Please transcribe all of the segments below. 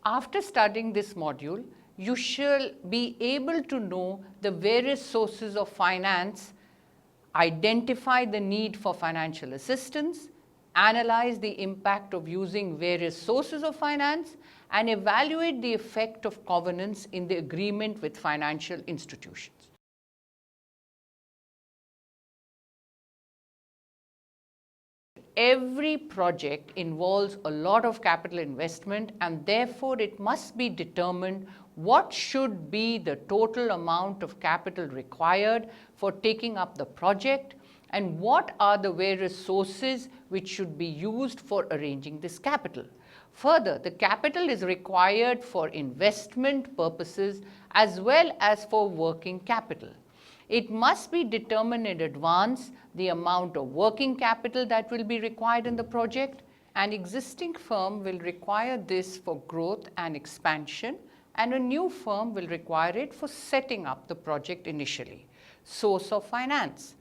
After studying this module, you shall be able to know the various sources of finance, identify the need for financial assistance, analyze the impact of using various sources of finance, and evaluate the effect of covenants in the agreement with financial institutions. Every project involves a lot of capital investment, and therefore it must be determined what should be the total amount of capital required for taking up the project and what are the various sources which should be used for arranging this capital. Further, the capital is required for investment purposes as well as for working capital. It must be determined in advance the amount of working capital that will be required in the project. An existing firm will require this for growth and expansion, and a new firm will require it for setting up the project initially. Source of finance.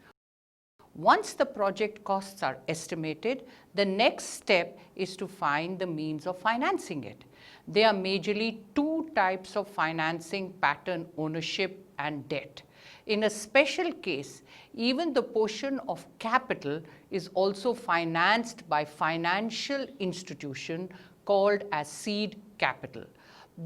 Once the project costs are estimated, the next step is to find the means of financing it. There are majorly two types of financing pattern: ownership and debt. In a special case, even the portion of capital is also financed by financial institution called as seed capital.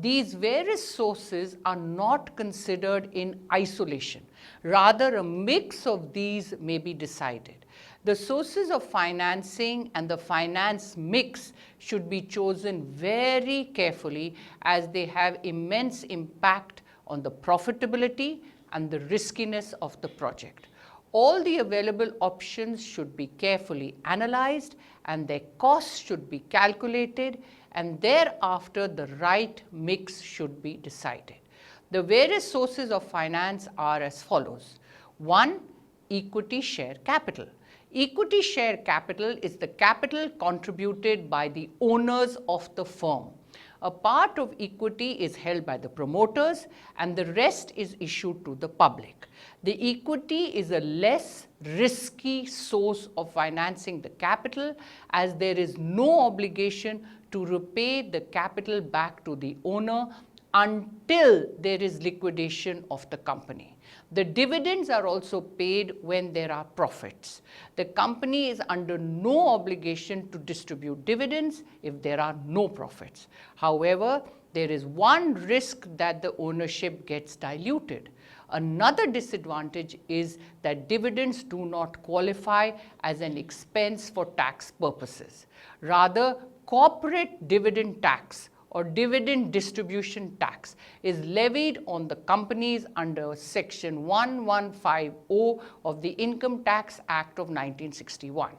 These various sources are not considered in isolation. Rather, a mix of these may be decided. The sources of financing and the finance mix should be chosen very carefully, as they have immense impact on the profitability and the riskiness of the project. All the available options should be carefully analyzed and their costs should be calculated, and thereafter the right mix should be decided. The various sources of finance are as follows. 1. Equity share capital. Equity share capital is the capital contributed by the owners of the firm. A part of equity is held by the promoters and the rest is issued to the public. The equity is a less risky source of financing the capital, as there is no obligation to repay the capital back to the owner until there is liquidation of the company. The dividends are also paid when there are profits. The company is under no obligation to distribute dividends if there are no profits. However, there is one risk that the ownership gets diluted. Another disadvantage is that dividends do not qualify as an expense for tax purposes. Rather, corporate dividend tax or dividend distribution tax is levied on the companies under Section 1150 of the Income Tax Act of 1961.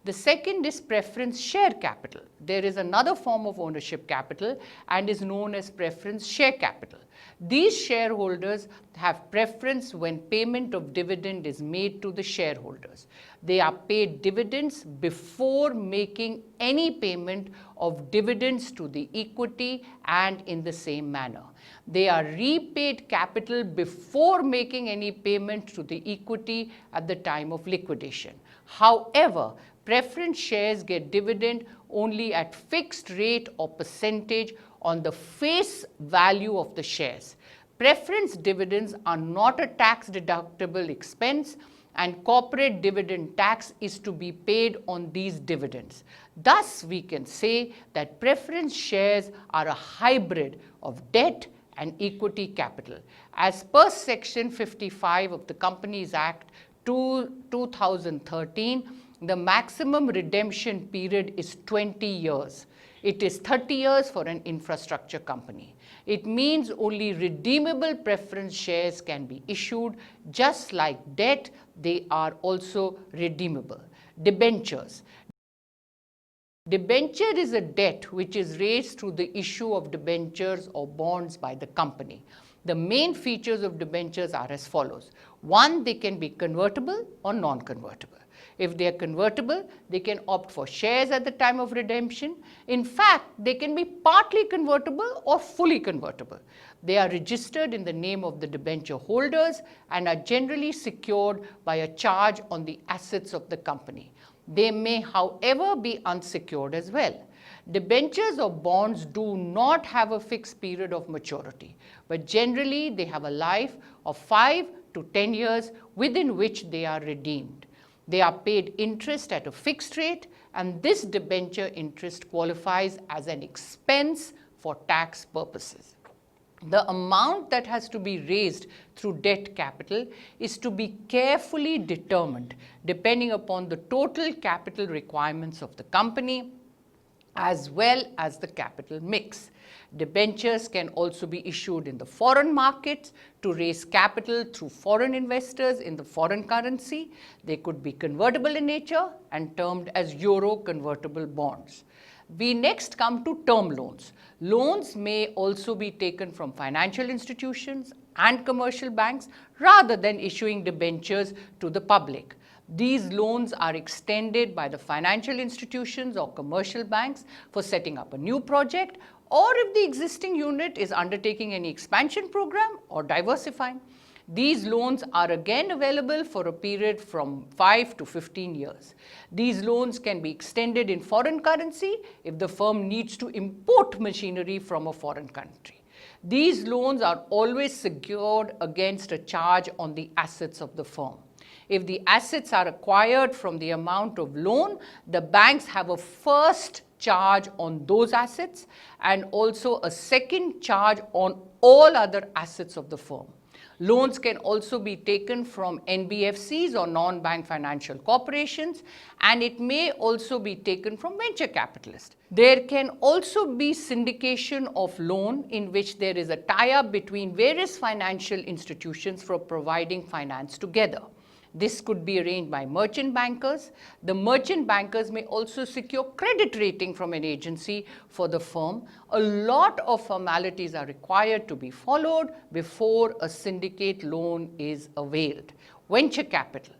The second is preference share capital. There is another form of ownership capital and is known as preference share capital. These shareholders have preference when payment of dividend is made to the shareholders. They are paid dividends before making any payment of dividends to the equity and in the same manner. They are repaid capital before making any payment to the equity at the time of liquidation. However, preference shares get dividend only at fixed rate or percentage on the face value of the shares. Preference dividends are not a tax deductible expense, and corporate dividend tax is to be paid on these dividends. Thus, we can say that preference shares are a hybrid of debt and equity capital. As per Section 55 of the Companies Act 2013, the maximum redemption period is 20 years. It is 30 years for an infrastructure company. It means only redeemable preference shares can be issued. Just like debt, they are also redeemable. Debentures. Debenture is a debt which is raised through the issue of debentures or bonds by the company. The main features of debentures are as follows. 1, they can be convertible or non-convertible. If they are convertible, they can opt for shares at the time of redemption. In fact, they can be partly convertible or fully convertible. They are registered in the name of the debenture holders and are generally secured by a charge on the assets of the company. They may, however, be unsecured as well. Debentures or bonds do not have a fixed period of maturity, but generally they have a life of 5 to 10 years within which they are redeemed. They are paid interest at a fixed rate, and this debenture interest qualifies as an expense for tax purposes. The amount that has to be raised through debt capital is to be carefully determined depending upon the total capital requirements of the company as well as the capital mix. Debentures can also be issued in the foreign markets to raise capital through foreign investors in the foreign currency. They could be convertible in nature and termed as euro convertible bonds. We next come to term loans. Loans may also be taken from financial institutions and commercial banks rather than issuing debentures to the public. These loans are extended by the financial institutions or commercial banks for setting up a new project, or if the existing unit is undertaking any expansion program or diversifying. These loans are again available for a period from 5 to 15 years. These loans can be extended in foreign currency if the firm needs to import machinery from a foreign country. These loans are always secured against a charge on the assets of the firm. If the assets are acquired from the amount of loan, the banks have a first charge on those assets and also a second charge on all other assets of the firm. Loans can also be taken from NBFCs or non-bank financial corporations, and it may also be taken from venture capitalists. There can also be syndication of loan in which there is a tie-up between various financial institutions for providing finance together. This could be arranged by merchant bankers. The merchant bankers may also secure credit rating from an agency for the firm. A lot of formalities are required to be followed before a syndicate loan is availed. Venture capital.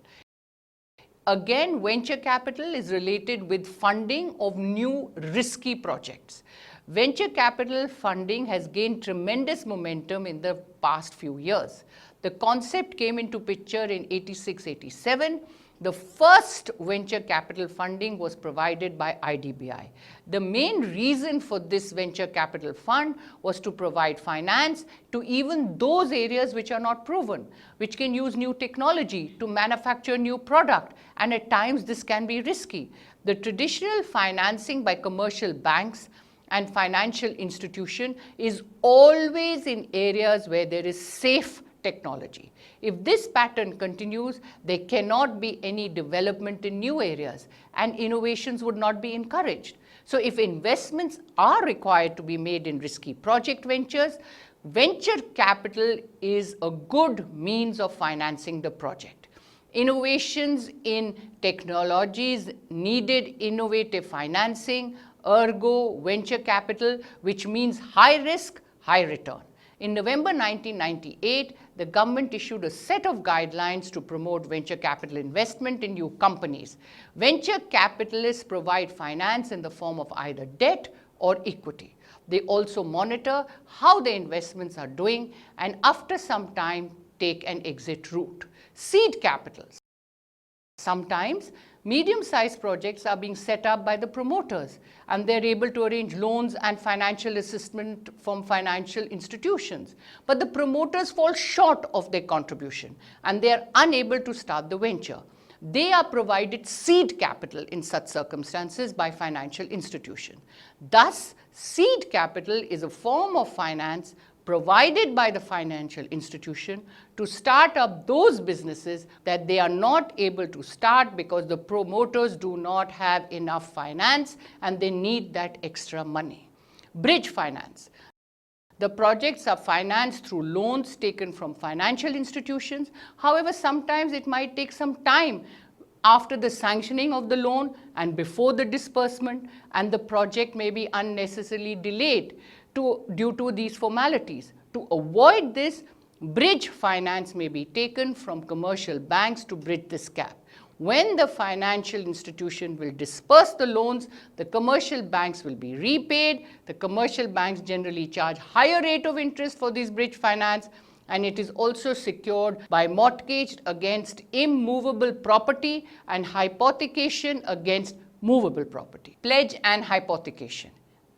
Again, venture capital is related with funding of new risky projects. Venture capital funding has gained tremendous momentum in the past few years. The concept came into picture in 86-87. The first venture capital funding was provided by IDBI. The main reason for this venture capital fund was to provide finance to even those areas which are not proven, which can use new technology to manufacture new product, and at times this can be risky. The traditional financing by commercial banks and financial institution is always in areas where there is safe technology. If this pattern continues, there cannot be any development in new areas and innovations would not be encouraged. So if investments are required to be made in risky project ventures, venture capital is a good means of financing the project. Innovations in technologies needed innovative financing, ergo venture capital, which means high risk, high return. In November 1998, the government issued a set of guidelines to promote venture capital investment in new companies. Venture capitalists provide finance in the form of either debt or equity. They also monitor how the investments are doing and after some time take an exit route. Seed capitals. Sometimes medium-sized projects are being set up by the promoters and they're able to arrange loans and financial assistance from financial institutions. But the promoters fall short of their contribution and they are unable to start the venture. They are provided seed capital in such circumstances by financial institution. Thus, seed capital is a form of finance provided by the financial institution to start up those businesses that they are not able to start because the promoters do not have enough finance and they need that extra money. Bridge finance. The projects are financed through loans taken from financial institutions. However, sometimes it might take some time after the sanctioning of the loan and before the disbursement, and the project may be unnecessarily delayed due to these formalities. To avoid this, bridge finance may be taken from commercial banks to bridge this gap. When the financial institution will disperse the loans, the commercial banks will be repaid. The commercial banks generally charge higher rate of interest for this bridge finance, and it is also secured by mortgage against immovable property and hypothecation against movable property. Pledge and hypothecation.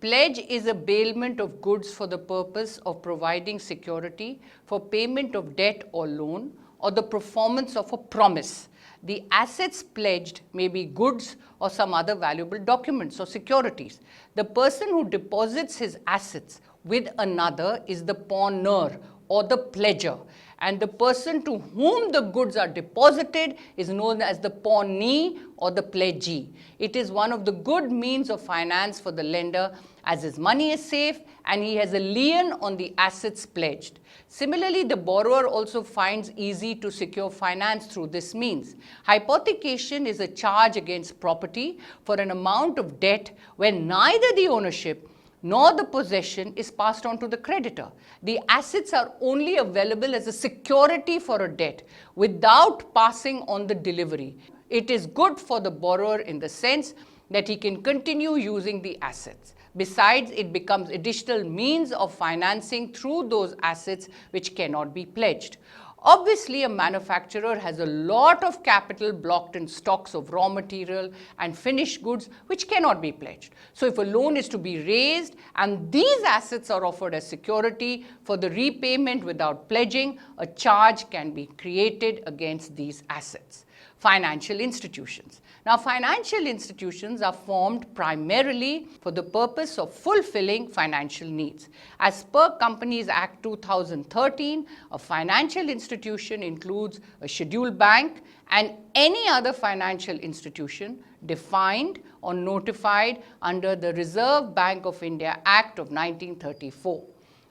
Pledge is a bailment of goods for the purpose of providing security for payment of debt or loan or the performance of a promise. The assets pledged may be goods or some other valuable documents or securities. The person who deposits his assets with another is the pawner or the pledger, and the person to whom the goods are deposited is known as the pawnee or the pledgee. It is one of the good means of finance for the lender, as his money is safe and he has a lien on the assets pledged. Similarly, the borrower also finds easy to secure finance through this means. Hypothecation is a charge against property for an amount of debt when neither the ownership nor the possession is passed on to the creditor. The assets are only available as a security for a debt without passing on the delivery. It is good for the borrower in the sense that he can continue using the assets. Besides, it becomes additional means of financing through those assets which cannot be pledged. Obviously, a manufacturer has a lot of capital blocked in stocks of raw material and finished goods which cannot be pledged. So if a loan is to be raised and these assets are offered as security for the repayment without pledging, a charge can be created against these assets. Financial institutions. Now, financial institutions are formed primarily for the purpose of fulfilling financial needs. As per Companies Act 2013, a financial institution includes a scheduled bank and any other financial institution defined or notified under the Reserve Bank of India Act of 1934.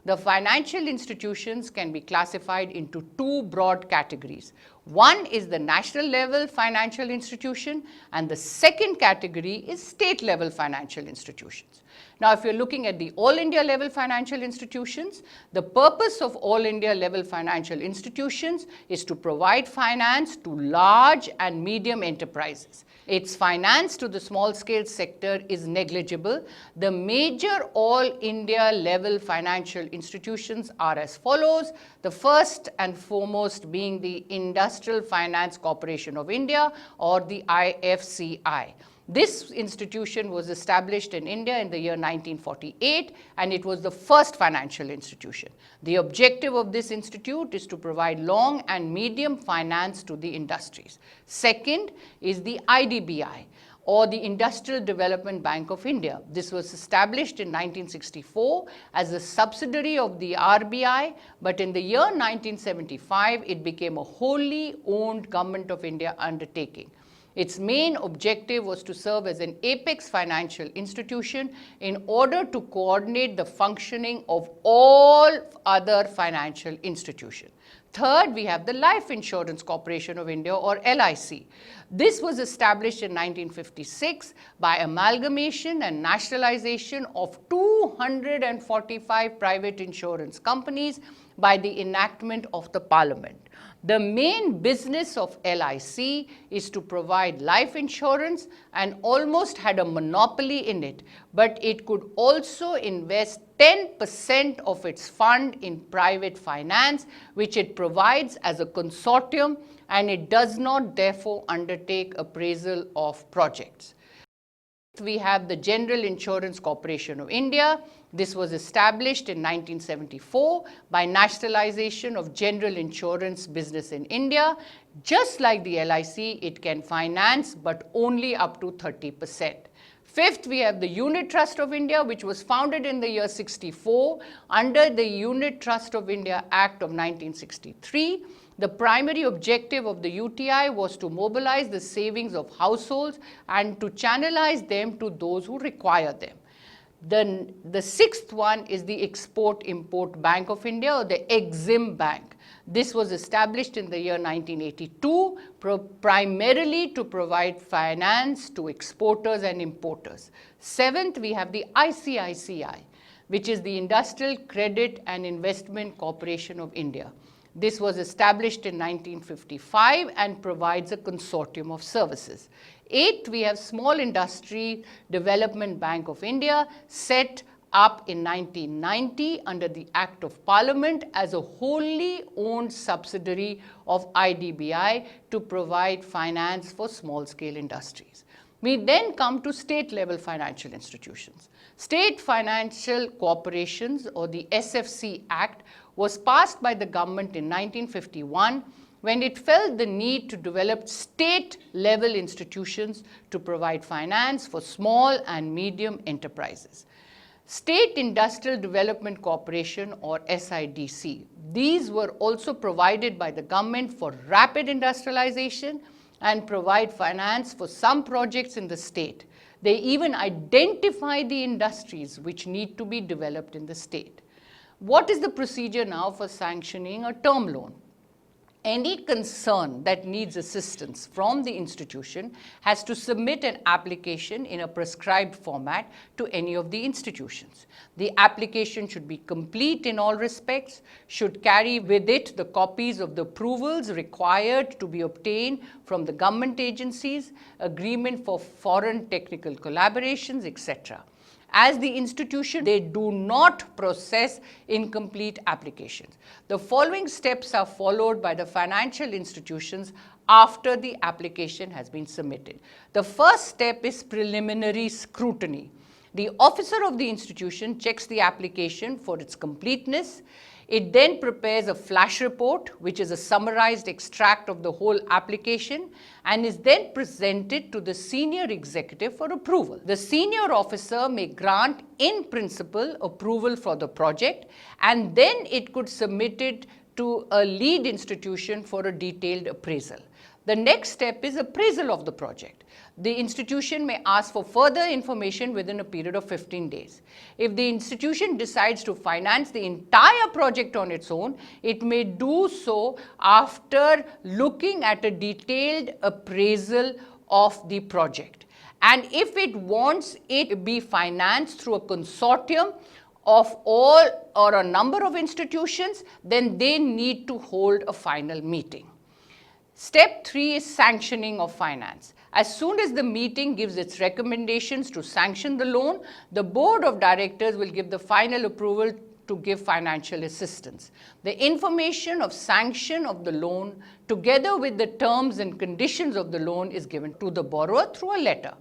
The financial institutions can be classified into two broad categories. One is the national level financial institution and the second category is state level financial institutions. Now, if you're looking at the All India level financial institutions, the purpose of All India level financial institutions is to provide finance to large and medium enterprises. Its finance to the small scale sector is negligible. The major All India level financial institutions are as follows. The first and foremost being the Industrial Finance Corporation of India, or the IFCI. This institution was established in India in the year 1948 and it was the first financial institution. The objective of this institute is to provide long and medium finance to the industries. Second is the IDBI, or the Industrial Development Bank of India. This was established in 1964 as a subsidiary of the RBI, but in the year 1975 it became a wholly owned Government of India undertaking. Its main objective was to serve as an apex financial institution in order to coordinate the functioning of all other financial institutions. Third, we have the Life Insurance Corporation of India, or LIC. This was established in 1956 by amalgamation and nationalization of 245 private insurance companies by the enactment of the Parliament. The main business of LIC is to provide life insurance and almost had a monopoly in it, but it could also invest 10% of its fund in private finance, which it provides as a consortium, and it does not therefore undertake appraisal of projects. We have the General Insurance Corporation of India. This was established in 1974 by nationalization of general insurance business in India. Just like the LIC, it can finance but only up to 30%. Fifth, we have the Unit Trust of India, which was founded in the year 64 under the Unit Trust of India Act of 1963. The primary objective of the UTI was to mobilize the savings of households and to channelize them to those who require them. The sixth one is the Export-Import Bank of India, or the Exim Bank. This was established in the year 1982, primarily to provide finance to exporters and importers. Seventh, we have the ICICI, which is the Industrial Credit and Investment Corporation of India. This was established in 1955 and provides a consortium of services. Eighth, we have Small Industry Development Bank of India, set up in 1990 under the Act of Parliament as a wholly owned subsidiary of IDBI to provide finance for small-scale industries. We then come to state level financial institutions. State Financial Corporations, or the SFC Act, was passed by the government in 1951 when it felt the need to develop state level institutions to provide finance for small and medium enterprises. State Industrial Development Corporation, or SIDC. These were also provided by the government for rapid industrialization and provide finance for some projects in the state. They even identify the industries which need to be developed in the state. What is the procedure now for sanctioning a term loan? Any concern that needs assistance from the institution has to submit an application in a prescribed format to any of the institutions. The application should be complete in all respects, should carry with it the copies of the approvals required to be obtained from the government agencies, agreement for foreign technical collaborations, etc. As the institution, they do not process incomplete applications. The following steps are followed by the financial institutions after the application has been submitted. The first step is preliminary scrutiny. The officer of the institution checks the application for its completeness. It then prepares a flash report, which is a summarized extract of the whole application, and is then presented to the senior executive for approval. The senior officer may grant in principle approval for the project, and then it could submit it to a lead institution for a detailed appraisal. The next step is appraisal of the project. The institution may ask for further information within a period of 15 days. If the institution decides to finance the entire project on its own, it may do so after looking at a detailed appraisal of the project. And if it wants it to be financed through a consortium of all or a number of institutions, then they need to hold a final meeting. Step 3 is sanctioning of finance. As soon as the meeting gives its recommendations to sanction the loan, the board of directors will give the final approval to give financial assistance. The information of sanction of the loan, together with the terms and conditions of the loan, is given to the borrower through a letter.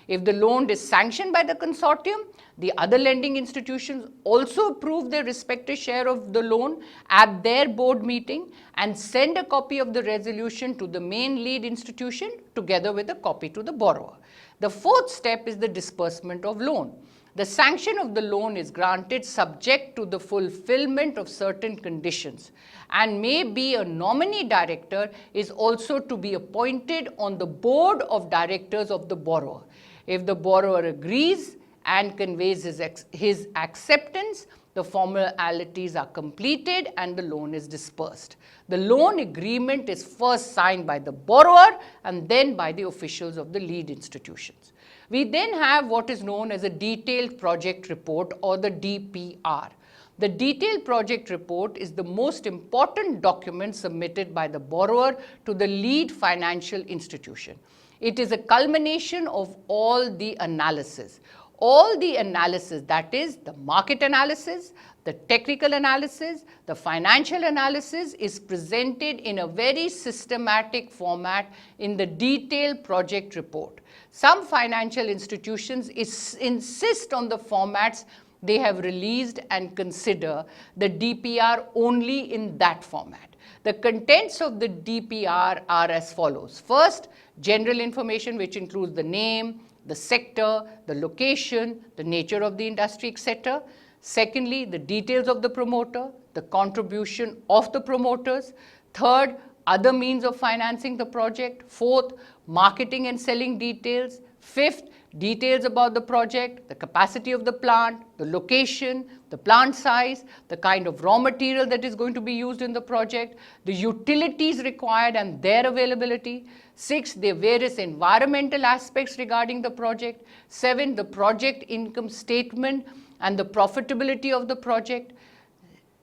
If the loan is sanctioned by the consortium, the other lending institutions also approve their respective share of the loan at their board meeting and send a copy of the resolution to the main lead institution together with a copy to the borrower. The fourth step is the disbursement of loan. The sanction of the loan is granted subject to the fulfillment of certain conditions, and maybe a nominee director is also to be appointed on the board of directors of the borrower. If the borrower agrees and conveys his acceptance, the formalities are completed and the loan is disbursed. The loan agreement is first signed by the borrower and then by the officials of the lead institutions. We then have what is known as a detailed project report, or the DPR. The detailed project report is the most important document submitted by the borrower to the lead financial institution. It is a culmination of all the analysis. All the analysis, that is the market analysis, the technical analysis, the financial analysis, is presented in a very systematic format in the detailed project report. Some financial institutions insist on the formats they have released and consider the DPR only in that format. The contents of the DPR are as follows. First, general information, which includes the name, the sector, the location, the nature of the industry, etc. Secondly, the details of the promoter, the contribution of the promoters. Third, other means of financing the project. Fourth, marketing and selling details. Fifth, details about the project, the capacity of the plant, the location, the plant size, the kind of raw material that is going to be used in the project, the utilities required and their availability. 6, the various environmental aspects regarding the project. 7, the project income statement and the profitability of the project.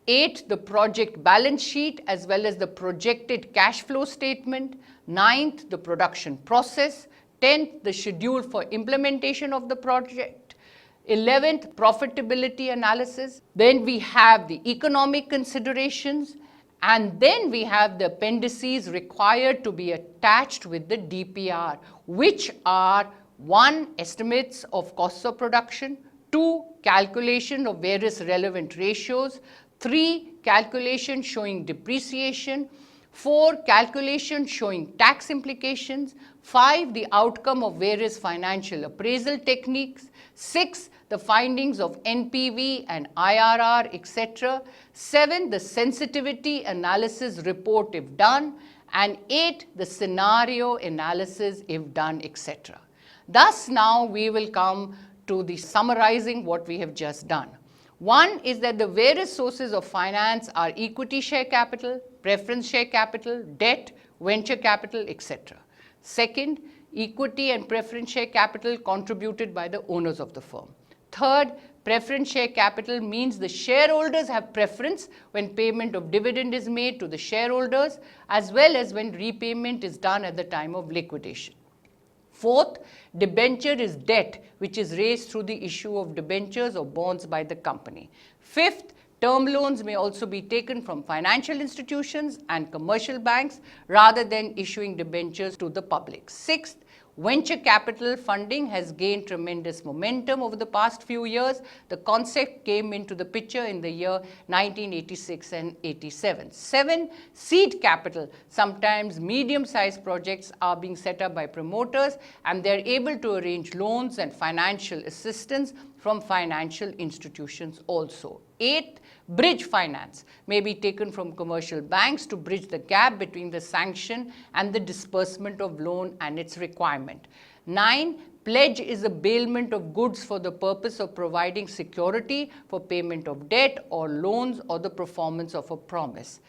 8, the project balance sheet as well as the projected cash flow statement. 9th, the production process. 10th, the schedule for implementation of the project. 11th, profitability analysis. Then we have the economic considerations, and then we have the appendices required to be attached with the DPR, which are 1. Estimates of costs of production. 2. Calculation of various relevant ratios. 3. Calculation showing depreciation. 4. Calculation showing tax implications. 5. The outcome of various financial appraisal techniques. 6. The findings of NPV and IRR, etc. 7. The sensitivity analysis report if done. And 8. The scenario analysis if done, etc. Thus, now we will come to the summarizing what we have just done. One is that the various sources of finance are equity share capital, preference share capital, debt, venture capital, etc. Second, equity and preference share capital contributed by the owners of the firm. Third, preference share capital means the shareholders have preference when payment of dividend is made to the shareholders, as well as when repayment is done at the time of liquidation. Fourth, debenture is debt which is raised through the issue of debentures or bonds by the company. Fifth, term loans may also be taken from financial institutions and commercial banks rather than issuing debentures to the public. Sixth, venture capital funding has gained tremendous momentum over the past few years. The concept came into the picture in the year 1986 and 87. 7. Seed capital. Sometimes medium-sized projects are being set up by promoters and they're able to arrange loans and financial assistance from financial institutions also. 8. Bridge finance may be taken from commercial banks to bridge the gap between the sanction and the disbursement of loan and its requirement. 9. Pledge is a bailment of goods for the purpose of providing security for payment of debt or loans or the performance of a promise.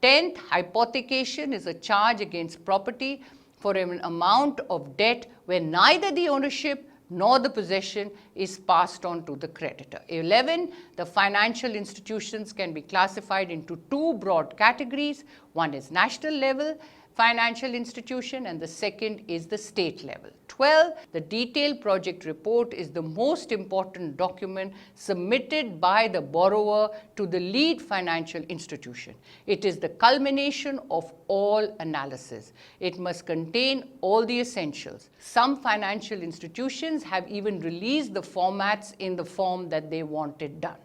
10th, hypothecation is a charge against property for an amount of debt where neither the ownership nor the possession is passed on to the creditor. 11, the financial institutions can be classified into two broad categories. One is national level financial institution and the second is the state level. 12, the detailed project report is the most important document submitted by the borrower to the lead financial institution. It is the culmination of all analysis. It must contain all the essentials. Some financial institutions have even released the formats in the form that they want it done.